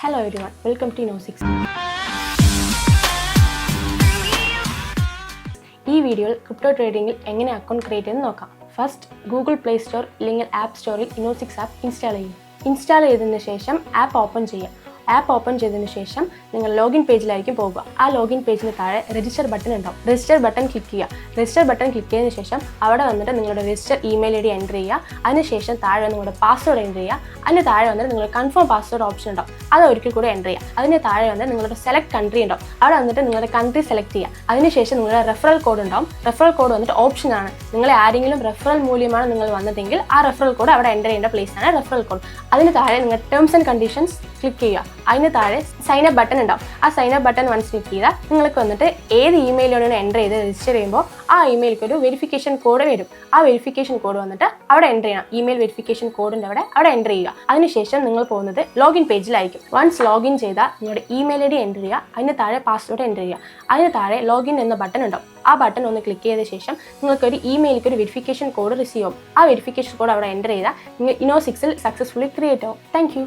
Hello everyone, welcome to Inocyx. ഈ വീഡിയോയിൽ crypto ട്രേഡിംഗിൽ എങ്ങനെ അക്കൗണ്ട് ക്രിയേറ്റ് ചെയ്യുന്നത് നോക്കാം. ഫസ്റ്റ് ഗൂഗിൾ പ്ലേ സ്റ്റോർ അല്ലെങ്കിൽ ആപ്പ് സ്റ്റോറിൽ ഇനോസിക്സ് ആപ്പ് ഇൻസ്റ്റാൾ ചെയ്യും. ഇൻസ്റ്റാൾ ചെയ്തതിന് ശേഷം ആപ്പ് ഓപ്പൺ ചെയ്യാം. ആപ്പ് ഓപ്പൺ ചെയ്തതിന് ശേഷം നിങ്ങൾ ലോഗിൻ പേജിലായിരിക്കും പോകുക. ആ ലോഗിൻ പേജിന് താഴെ രജിസ്റ്റർ ബട്ടൺ ഉണ്ടാവും. രജിസ്റ്റർ ബട്ടൺ ക്ലിക്ക് ചെയ്യുക. രജിസ്റ്റർ ബട്ടൺ ക്ലിക്ക് ചെയ്തതിന് ശേഷം അവിടെ വന്നിട്ട് നിങ്ങളുടെ register email I D enter ചെയ്യുക. അതിനുശേഷം താഴെ നിങ്ങളുടെ പാസ്വേഡ് എൻ്റർ ചെയ്യുക. അതിന് താഴെ വന്നിട്ട് നിങ്ങൾ കൺഫേം പാസ്വേഡ് ഓപ്ഷൻ ഉണ്ടാവും. അത് ഒരിക്കൽ കൂടി എൻ്റർ ചെയ്യുക. അതിന് താഴെ വന്നിട്ട് നിങ്ങളുടെ സെലക്ട് കൺട്രി ഉണ്ടാവും. അവിടെ വന്നിട്ട് നിങ്ങളുടെ കൺട്രി സെലക്ട് ചെയ്യുക. അതിനുശേഷം നിങ്ങളുടെ റെഫറൽ കോഡ് ഉണ്ടാവും. റെഫറൽ കോഡ് വന്നിട്ട് ഓപ്ഷനാണ്. നിങ്ങളെ ആരെങ്കിലും റെഫറൽ മൂല്യമാണ് നിങ്ങൾ വന്നതെങ്കിൽ ആ റെഫറൽ കോഡ് അവിടെ എൻ്റർ ചെയ്യേണ്ട പ്ലേസ് ആണ് റെഫറൽ കോഡ്. അതിന് താഴെ നിങ്ങൾ ടേംസ് ആൻഡ് കണ്ടീഷൻസ് ക്ലിക്ക് ചെയ്യുക. അതിന് താഴെ സൈനപ്പ് ബട്ടൺ ഉണ്ടാവും. ആ സൈനപ്പ് ബട്ടൺ വൺസ് ക്ലിക്ക് ചെയ്താൽ നിങ്ങൾക്ക് വന്നിട്ട് ഏത് ഇമെയിലാണ് എൻ്റർ ചെയ്ത് രജിസ്റ്റർ ചെയ്യുമ്പോൾ ആ ഇമെയിലേക്ക് ഒരു വെരിഫിക്കേഷൻ കോഡ് വരും. ആ വെരിഫിക്കേഷൻ കോഡ് വന്നിട്ട് അവിടെ എൻ്റർ ചെയ്യണം. ഇമെയിൽ വെരിഫിക്കേഷൻ കോഡിൻ്റെ അവിടെ എൻ്റർ ചെയ്യുക. അതിനുശേഷം നിങ്ങൾ പോകുന്നത് ലോഗിൻ പേജിലായിരിക്കും. വൺസ് ലോഗിൻ ചെയ്താൽ നിങ്ങളുടെ ഇമെയിൽ ഐ ഡി എൻ്റർ ചെയ്യുക. അതിന് താഴെ പാസ്വേഡ് എൻ്റർ ചെയ്യുക. അതിന് താഴെ ലോഗിൻ എന്ന ബട്ടൺ ഉണ്ടാവും. ആ ബട്ടൺ ഒന്ന് ക്ലിക്ക് ചെയ്ത ശേഷം നിങ്ങൾക്കൊരു ഇമെയിലേക്ക് ഒരു വെരിഫിക്കേഷൻ കോഡ് റിസീവ് ആവും. ആ വെരിഫിക്കേഷൻ കോഡ് അവിടെ എൻ്റർ ചെയ്താൽ നിങ്ങൾ ഇനോസിക്സിൽ സക്സസ്ഫുള്ളി ക്രിയേറ്റ് ആവും. Thank you.